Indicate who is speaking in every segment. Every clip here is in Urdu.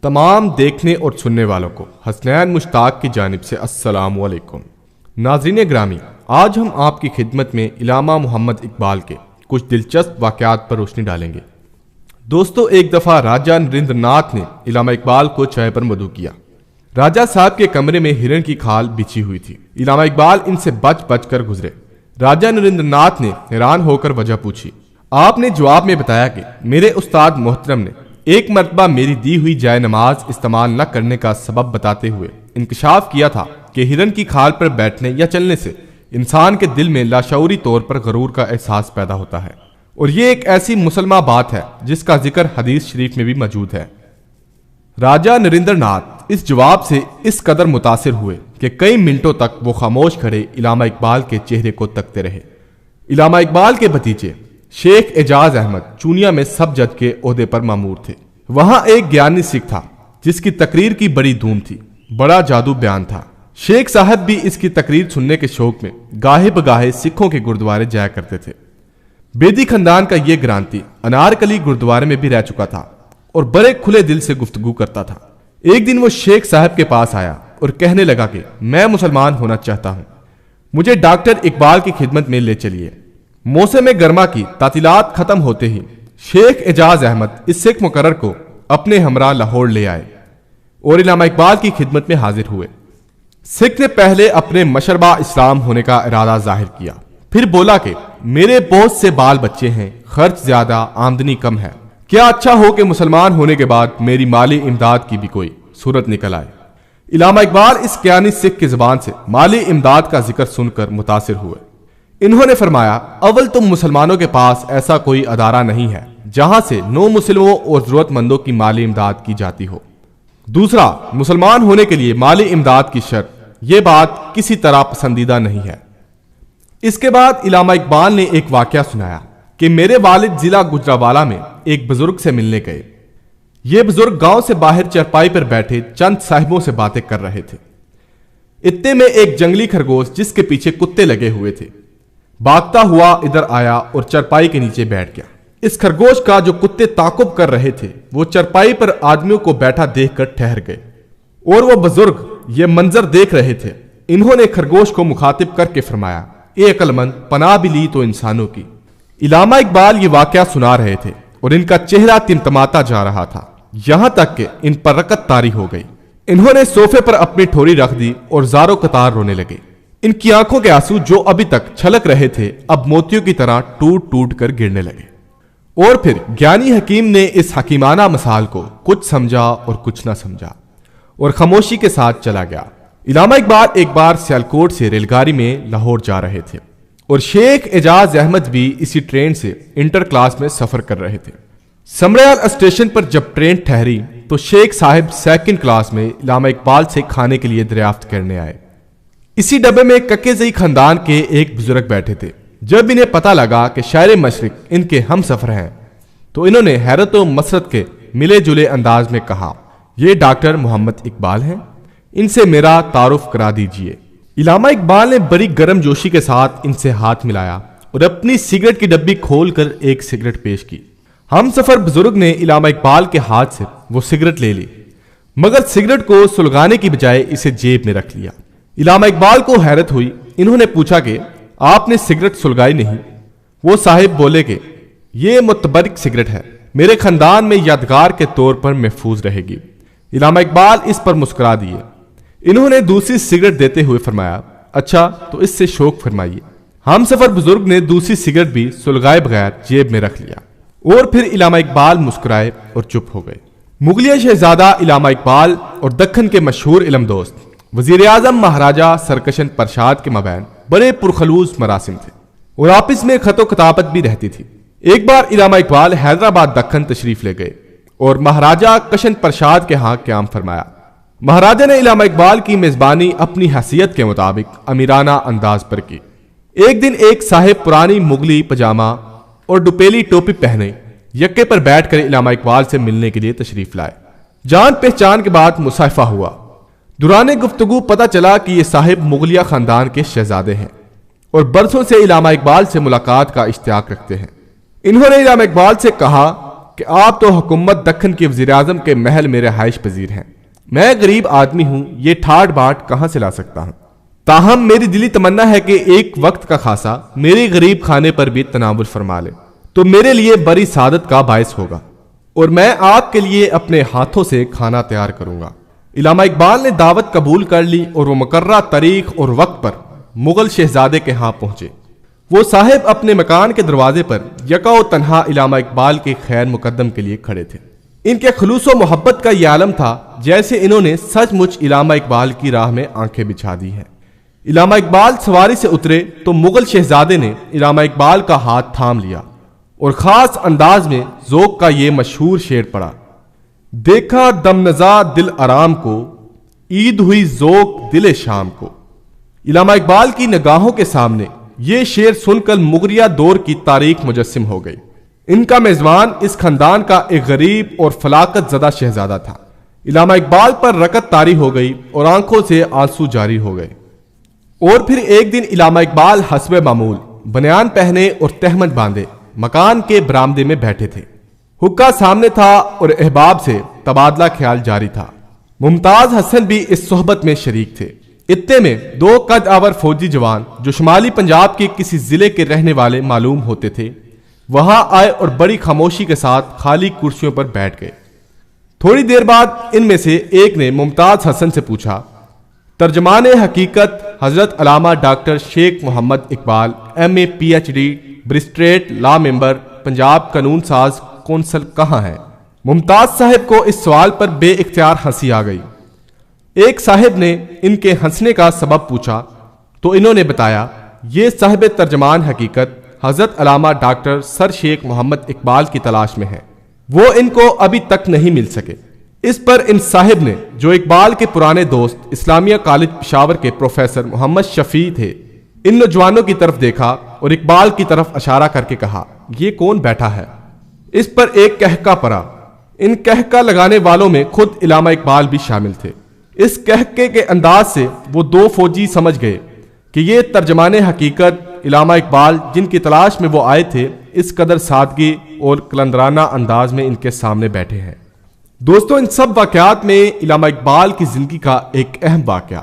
Speaker 1: تمام دیکھنے اور سننے والوں کو حسنین مشتاق کی جانب سے السلام علیکم۔ ناظرین گرامی، آج ہم آپ کی خدمت میں علامہ محمد اقبال کے کچھ دلچسپ واقعات پر روشنی ڈالیں گے۔ دوستو، ایک دفعہ راجہ نریندر ناتھ نے علامہ اقبال کو چائے پر مدعو کیا۔ راجہ صاحب کے کمرے میں ہرن کی کھال بچھی ہوئی تھی۔ علامہ اقبال ان سے بچ بچ کر گزرے۔ راجہ نریندر ناتھ نے حیران ہو کر وجہ پوچھی۔ آپ نے جواب میں بتایا کہ میرے استاد محترم نے ایک مرتبہ میری دی ہوئی جائے نماز استعمال نہ کرنے کا سبب بتاتے ہوئے انکشاف کیا تھا کہ ہرن کی کھال پر بیٹھنے یا چلنے سے انسان کے دل میں لاشعوری طور پر غرور کا احساس پیدا ہوتا ہے، اور یہ ایک ایسی مسلمہ بات ہے جس کا ذکر حدیث شریف میں بھی موجود ہے۔ راجہ نریندر ناتھ اس جواب سے اس قدر متاثر ہوئے کہ کئی منٹوں تک وہ خاموش کھڑے علامہ اقبال کے چہرے کو تکتے رہے۔ علامہ اقبال کے بھتیجے شیخ اعجاز احمد چونیا میں سب جج کے عہدے پر مامور تھے۔ وہاں ایک گیانی سکھ تھا جس کی تقریر کی بڑی دھوم تھی، بڑا جادو بیان تھا۔ شیخ صاحب بھی اس کی تقریر سننے کے شوق میں گاہے بگاہے سکھوں کے گردوارے جایا کرتے تھے۔ بیدی خاندان کا یہ گرانتی انارکلی گردوارے میں بھی رہ چکا تھا اور بڑے کھلے دل سے گفتگو کرتا تھا۔ ایک دن وہ شیخ صاحب کے پاس آیا اور کہنے لگا کہ میں مسلمان ہونا چاہتا ہوں، مجھے ڈاکٹر اقبال کی خدمت میں لے چلیے۔ موسم گرما کی تعطیلات ختم ہوتے ہی شیخ اعجاز احمد اس سکھ مقرر کو اپنے ہمراہ لاہور لے آئے اور علامہ اقبال کی خدمت میں حاضر ہوئے۔ سکھ نے پہلے اپنے مشربہ اسلام ہونے کا ارادہ ظاہر کیا، پھر بولا کہ میرے بہت سے بال بچے ہیں، خرچ زیادہ، آمدنی کم ہے، کیا اچھا ہو کہ مسلمان ہونے کے بعد میری مالی امداد کی بھی کوئی صورت نکل آئے۔ علامہ اقبال اس کیانی سکھ کی زبان سے مالی امداد کا ذکر سن کر متاثر ہوئے۔ انہوں نے فرمایا، اول تم مسلمانوں کے پاس ایسا کوئی ادارہ نہیں ہے جہاں سے نو مسلموں اور ضرورت مندوں کی مالی امداد کی جاتی ہو۔ دوسرا، مسلمان ہونے کے لیے مالی امداد کی شرط، یہ بات کسی طرح پسندیدہ نہیں ہے۔ اس کے بعد علامہ اقبال نے ایک واقعہ سنایا کہ میرے والد ضلع گجرانوالہ میں ایک بزرگ سے ملنے گئے۔ یہ بزرگ گاؤں سے باہر چرپائی پر بیٹھے چند صاحبوں سے باتیں کر رہے تھے۔ اتنے میں ایک جنگلی خرگوش جس کے پیچھے کتے لگے ہوئے تھے بھاگتا ہوا ادھر آیا اور چرپائی کے نیچے بیٹھ گیا۔ اس خرگوش کا جو کتے تعاقب کر رہے تھے وہ چرپائی پر آدمیوں کو بیٹھا دیکھ کر ٹھہر گئے، اور وہ بزرگ یہ منظر دیکھ رہے تھے۔ انہوں نے خرگوش کو مخاطب کر کے فرمایا، اے عقل مند، پناہ بھی لی تو انسانوں کی۔ علامہ اقبال یہ واقعہ سنا رہے تھے اور ان کا چہرہ تمتماتا جا رہا تھا، یہاں تک کہ ان پر رکت طاری ہو گئی۔ انہوں نے صوفے پر اپنی ٹھوری رکھ دی اور زارو قطار رونے لگے۔ ان کی آنکھوں کے آنسو جو ابھی تک چھلک رہے تھے اب موتیوں کی طرح ٹوٹ ٹوٹ کر گرنے لگے۔ اور پھر گیانی حکیم نے اس حکیمانہ مثال کو کچھ سمجھا اور کچھ نہ سمجھا اور خاموشی کے ساتھ چلا گیا۔ علامہ اقبال ایک بار سیالکوٹ سے ریل گاڑی میں لاہور جا رہے تھے اور شیخ اعجاز احمد بھی اسی ٹرین سے انٹر کلاس میں سفر کر رہے تھے۔ سمریال اسٹیشن پر جب ٹرین ٹھہری تو شیخ صاحب سیکنڈ کلاس میں علامہ اقبال سے کھانے کے لیے دریافت کرنے آئے۔ اسی ڈبے میں ککے زئی خاندان کے ایک بزرگ بیٹھے تھے۔ جب انہیں پتا لگا کہ شاعر مشرق ان کے ہم سفر ہیں تو انہوں نے حیرت و مسرت کے ملے جلے انداز میں کہا، یہ ڈاکٹر محمد اقبال ہیں، ان سے میرا تعارف کرا دیجئے۔ علامہ اقبال نے بڑی گرم جوشی کے ساتھ ان سے ہاتھ ملایا اور اپنی سگریٹ کی ڈبی کھول کر ایک سگریٹ پیش کی۔ ہم سفر بزرگ نے علامہ اقبال کے ہاتھ سے وہ سگریٹ لے لی، مگر سگریٹ کو سلگانے کی بجائے اسے جیب میں رکھ لیا۔ علامہ اقبال کو حیرت ہوئی۔ انہوں نے پوچھا کہ آپ نے سگریٹ سلگائی نہیں؟ وہ صاحب بولے کہ یہ متبرک سگریٹ ہے، میرے خاندان میں یادگار کے طور پر محفوظ رہے گی۔ علامہ اقبال اس پر مسکرا دیے۔ انہوں نے دوسری سگریٹ دیتے ہوئے فرمایا، اچھا تو اس سے شوق فرمائیے۔ ہم سفر بزرگ نے دوسری سگریٹ بھی سلگائے بغیر جیب میں رکھ لیا اور پھر علامہ اقبال مسکرائے اور چپ ہو گئے۔ مغلیہ شہزادہ علامہ اقبال اور دکن کے مشہور علم دوست وزیر اعظم مہاراجہ سرکشن پرشاد کے مابین بڑے پرخلوص مراسم تھے اور آپس میں خط و کتابت بھی رہتی تھی۔ ایک بار علامہ اقبال حیدرآباد دکن تشریف لے گئے اور مہاراجہ کشن پرشاد کے ہاں قیام فرمایا۔ مہاراجہ نے علامہ اقبال کی میزبانی اپنی حیثیت کے مطابق امیرانہ انداز پر کی۔ ایک دن ایک صاحب پرانی مغلی پجامہ اور ڈپیلی ٹوپی پہنے یکے پر بیٹھ کر علامہ اقبال سے ملنے کے لیے تشریف لائے۔ جان پہچان کے بعد مصافحہ ہوا۔ دوران گفتگو پتہ چلا کہ یہ صاحب مغلیہ خاندان کے شہزادے ہیں اور برسوں سے علامہ اقبال سے ملاقات کا اشتیاق رکھتے ہیں۔ انہوں نے علامہ اقبال سے کہا کہ آپ تو حکومت دکن کے وزیر اعظم کے محل میں رہائش پذیر ہیں، میں غریب آدمی ہوں، یہ ٹھاٹ باٹ کہاں سے لا سکتا ہوں؟ تاہم میری دلی تمنا ہے کہ ایک وقت کا خاصا میری غریب خانے پر بھی تناول فرما لے تو میرے لیے بڑی سعادت کا باعث ہوگا، اور میں آپ کے لیے اپنے ہاتھوں سے کھانا تیار کروں گا۔ علامہ اقبال نے دعوت قبول کر لی اور وہ مقررہ تاریخ اور وقت پر مغل شہزادے کے ہاں پہنچے۔ وہ صاحب اپنے مکان کے دروازے پر یکا و تنہا علامہ اقبال کے خیر مقدم کے لیے کھڑے تھے۔ ان کے خلوص و محبت کا یہ عالم تھا جیسے انہوں نے سچ مچ علامہ اقبال کی راہ میں آنکھیں بچھا دی ہیں۔ علامہ اقبال سواری سے اترے تو مغل شہزادے نے علامہ اقبال کا ہاتھ تھام لیا اور خاص انداز میں ذوق کا یہ مشہور شعر پڑھا: دیکھا دم نزا دل آرام کو، عید ہوئی ذوق دل شام کو۔ علامہ اقبال کی نگاہوں کے سامنے یہ شعر سن کر مغلیہ دور کی تاریخ مجسم ہو گئی۔ ان کا میزبان اس خاندان کا ایک غریب اور فلاکت زدہ شہزادہ تھا۔ علامہ اقبال پر رکت طاری ہو گئی اور آنکھوں سے آنسو جاری ہو گئے۔ اور پھر ایک دن علامہ اقبال حسب معمول بنیان پہنے اور تہمت باندھے مکان کے برآمدے میں بیٹھے تھے۔ حقہ سامنے تھا اور احباب سے تبادلہ خیال جاری تھا۔ ممتاز حسن بھی اس صحبت میں شریک تھے۔ اتنے میں دو قد آور فوجی جوان جو شمالی پنجاب کے کسی ضلع کے رہنے والے معلوم ہوتے تھے وہاں آئے اور بڑی خاموشی کے ساتھ خالی کرسیوں پر بیٹھ گئے۔ تھوڑی دیر بعد ان میں سے ایک نے ممتاز حسن سے پوچھا: ترجمان حقیقت حضرت علامہ ڈاکٹر شیخ محمد اقبال ایم اے پی ایچ ڈی برسٹریٹ لا ممبر پنجاب قانون ساز کونسل کہاں ہے؟ ممتاز صاحب کو اس سوال پر بے اختیار ہنسی آ گئی۔ ایک صاحب نے ان کے ہنسنے کا سبب پوچھا تو انہوں نے بتایا یہ صاحب ترجمان حقیقت حضرت علامہ ڈاکٹر سر شیخ محمد اقبال کی تلاش میں ہے، وہ ان کو ابھی تک نہیں مل سکے۔ اس پر ان صاحب نے جو اقبال کے پرانے دوست اسلامیہ کالج پشاور کے پروفیسر محمد شفیع تھے ان نوجوانوں کی طرف دیکھا اور اقبال کی طرف اشارہ کر کے کہا یہ کون بیٹھا ہے؟ اس پر ایک کہکا پڑا۔ ان کہکا لگانے والوں میں خود علامہ اقبال بھی شامل تھے۔ اس کہکے کے انداز سے وہ دو فوجی سمجھ گئے کہ یہ ترجمان حقیقت علامہ اقبال جن کی تلاش میں وہ آئے تھے اس قدر سادگی اور قلندرانہ انداز میں ان کے سامنے بیٹھے ہیں۔ دوستو، ان سب واقعات میں علامہ اقبال کی زندگی کا ایک اہم واقعہ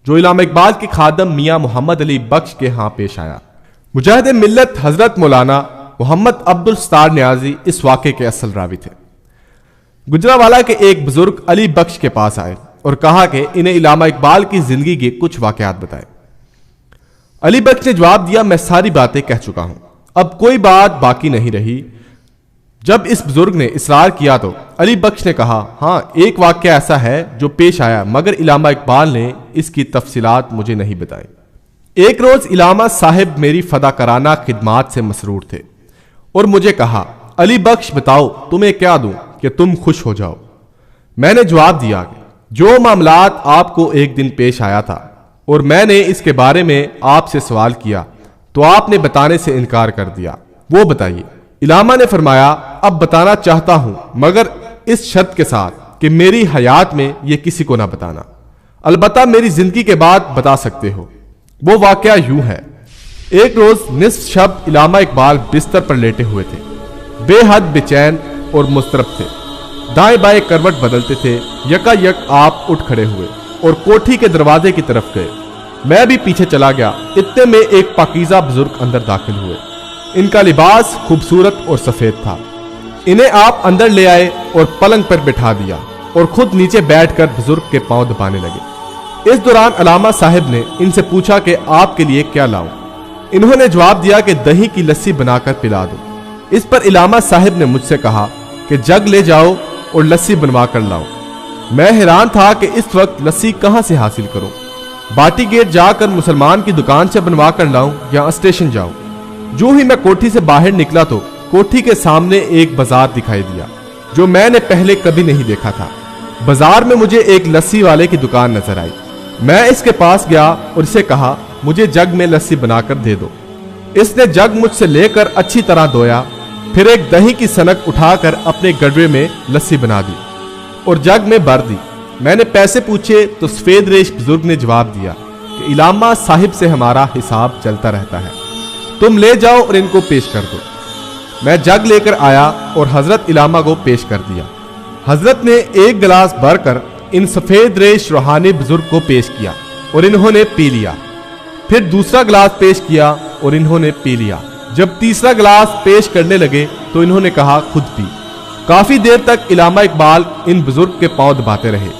Speaker 1: جو علامہ اقبال کے خادم میاں محمد علی بخش کے ہاں پیش آیا۔ مجاہد ملت حضرت مولانا محمد عبدالستار نیازی اس واقعے کے اصل راوی تھے۔ گجرانوالہ کے ایک بزرگ علی بخش کے پاس آئے اور کہا کہ انہیں علامہ اقبال کی زندگی کے کچھ واقعات بتائے۔ علی بخش نے جواب دیا میں ساری باتیں کہہ چکا ہوں، اب کوئی بات باقی نہیں رہی۔ جب اس بزرگ نے اصرار کیا تو علی بخش نے کہا ہاں ایک واقعہ ایسا ہے جو پیش آیا مگر علامہ اقبال نے اس کی تفصیلات مجھے نہیں بتائی۔ ایک روز علامہ صاحب میری فداکارانہ خدمات سے مسرور تھے اور مجھے کہا علی بخش بتاؤ تمہیں کیا دوں کہ تم خوش ہو جاؤ۔ میں نے جواب دیا کہ جو معاملات آپ کو ایک دن پیش آیا تھا اور میں نے اس کے بارے میں آپ سے سوال کیا تو آپ نے بتانے سے انکار کر دیا، وہ بتائیے۔ علامہ نے فرمایا اب بتانا چاہتا ہوں مگر اس شرط کے ساتھ کہ میری حیات میں یہ کسی کو نہ بتانا، البتہ میری زندگی کے بعد بتا سکتے ہو۔ وہ واقعہ یوں ہے، ایک روز نصف شب علامہ اقبال بستر پر لیٹے ہوئے تھے، بے حد بے چین اور مضطرب تھے، دائیں بائیں کروٹ بدلتے تھے۔ یکا یک آپ اٹھ کھڑے ہوئے اور کوٹھی کے دروازے کی طرف گئے، میں بھی پیچھے چلا گیا۔ اتنے میں ایک پاکیزہ بزرگ اندر داخل ہوئے، ان کا لباس خوبصورت اور سفید تھا۔ انہیں آپ اندر لے آئے اور پلنگ پر بٹھا دیا اور خود نیچے بیٹھ کر بزرگ کے پاؤں دبانے لگے۔ اس دوران علامہ صاحب نے ان سے پوچھا کہ آپ کے لیے کیا لاؤں؟ انہوں نے جواب دیا کہ دہی کی لسی بنا کر پلا دو۔ اس پر علامہ صاحب نے مجھ سے کہا کہ جگ لے جاؤ اور لسی بنوا کر لاؤ۔ میں حیران تھا کہ اس وقت لسی کہاں سے حاصل کروں، باٹی گیٹ جا کر مسلمان کی دکان سے بنوا کر لاؤں یا اسٹیشن جاؤں۔ جو ہی میں کوٹھی سے باہر نکلا تو کوٹھی کے سامنے ایک بازار دکھائی دیا جو میں نے پہلے کبھی نہیں دیکھا تھا۔ بازار میں مجھے ایک لسی والے کی دکان نظر آئی۔ میں اس کے پاس گیا اور اسے کہا مجھے جگ میں لسی بنا کر دے دو۔ اس نے جگ مجھ سے لے کر اچھی طرح دھویا، پھر ایک دہی کی سنک اٹھا کر اپنے گڑوے میں لسی بنا دی اور جگ میں بھر دی۔ میں نے پیسے پوچھے تو سفید ریش بزرگ نے جواب دیا کہ علامہ صاحب سے ہمارا حساب چلتا رہتا ہے، تم لے جاؤ اور ان کو پیش کر دو۔ میں جگ لے کر آیا اور حضرت علامہ کو پیش کر دیا۔ حضرت نے ایک گلاس بھر کر ان سفید ریش روحانی بزرگ کو پیش کیا اور انہوں نے پی لیا۔ پھر دوسرا گلاس پیش کیا اور انہوں نے پی لیا۔ جب تیسرا گلاس پیش کرنے لگے تو انہوں نے کہا خود پی۔ کافی دیر تک علامہ اقبال ان بزرگ کے پاؤں دباتے رہے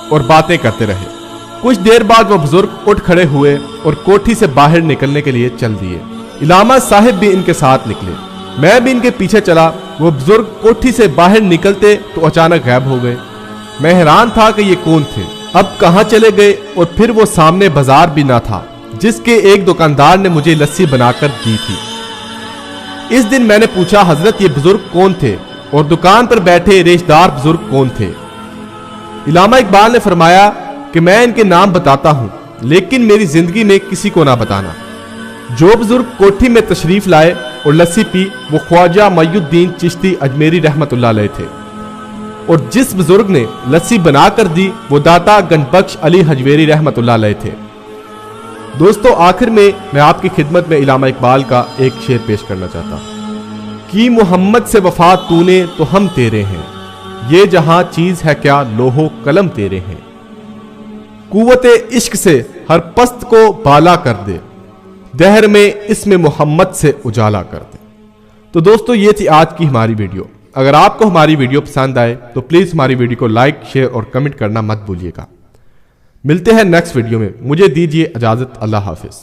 Speaker 1: اور باتیں کرتے رہے۔ کچھ دیر بعد وہ بزرگ اٹھ کھڑے ہوئے اور کوٹھی سے باہر نکلنے کے لیے چل دیے۔ علامہ صاحب بھی ان کے ساتھ نکلے، میں بھی ان کے پیچھے چلا۔ وہ بزرگ کوٹھی سے باہر نکلتے تو اچانک غائب ہو گئے۔ میں حیران تھا کہ یہ کون تھے، اب کہاں چلے گئے، اور پھر وہ سامنے بازار بھی نہ تھا جس کے ایک دکاندار نے مجھے لسی بنا کر دی تھی۔ اس دن میں نے پوچھا حضرت یہ بزرگ کون تھے اور دکان پر بیٹھے ریشدار بزرگ کون تھے؟ علامہ اقبال نے فرمایا کہ میں ان کے نام بتاتا ہوں لیکن میری زندگی میں کسی کو نہ بتانا۔ جو بزرگ کوٹھی میں تشریف لائے اور لسی پی وہ خواجہ معی الدین چشتی اجمیری رحمت اللہ علیہ تھے، اور جس بزرگ نے لسی بنا کر دی وہ داتا گنج بخش علی حجویری رحمت اللہ علیہ تھے۔ دوستو آخر میں آپ کی خدمت میں علامہ اقبال کا ایک شعر پیش کرنا چاہتا ہوں۔ کی محمد سے وفا تو نے تو ہم تیرے ہیں، یہ جہاں چیز ہے کیا لوہو قلم تیرے ہیں۔ قوت عشق سے ہر پست کو بالا کر دے، دہر میں اس میں محمد سے اجالا کر دے۔ تو دوستو یہ تھی آج کی ہماری ویڈیو۔ اگر آپ کو ہماری ویڈیو پسند آئے تو پلیز ہماری ویڈیو کو لائک، شیئر اور کمنٹ کرنا مت بھولیے گا۔ ملتے ہیں نیکسٹ ویڈیو میں، مجھے دیجیے اجازت، اللہ حافظ۔